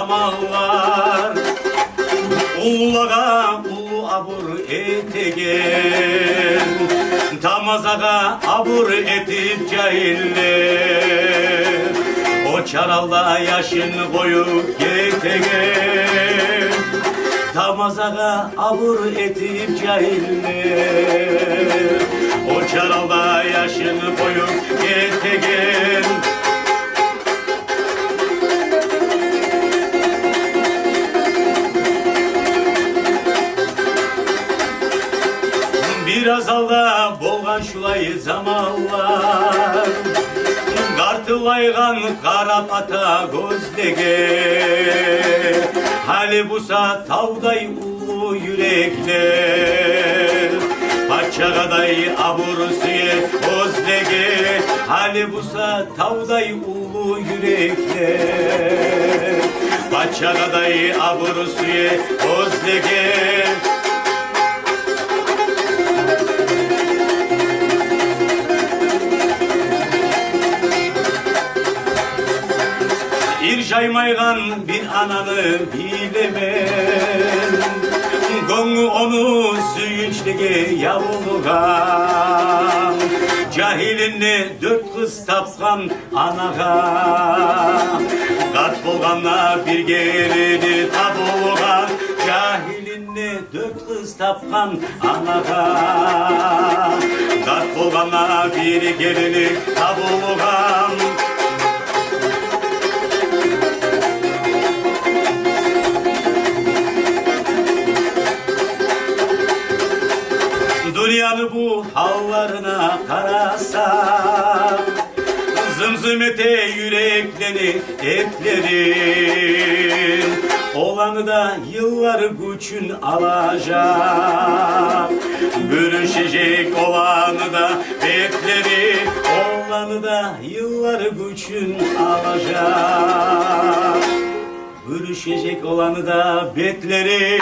zamanlar. Ullaga ulu abur etegen, tamazaga abur etip cahiller. O çaralda yaşını koyup getegen, tamazaga abur etip cahiller. O çaralda yaşını koyup getegen. Biraz alda bolgan şulay zamanlar, Qartılayğan qara pata gözlege, hali busa tavday ulu yürekler. Paçağaday abur suye özlege, hali busa tavday ulu yürekler. Paçağaday abur suye özlege. İrjaymaygan bir ananı bilemem, Gönlü onu suyunçlige yavulgan. Cahilinne dört kız tapkan anaga, Kat bolganla bir gelini tabulgan. Cahilinne dört kız tapkan anaga, Kat bolganla bir gelini tabulgan. Dünyanın bu hallarına karasam, zımzımete yürekleri etlerin. Olanı da yıllar güçün alacak, görüşecek olanı da bekleri. Olanı da yıllar güçün alacak, görüşecek olanı da bekleri.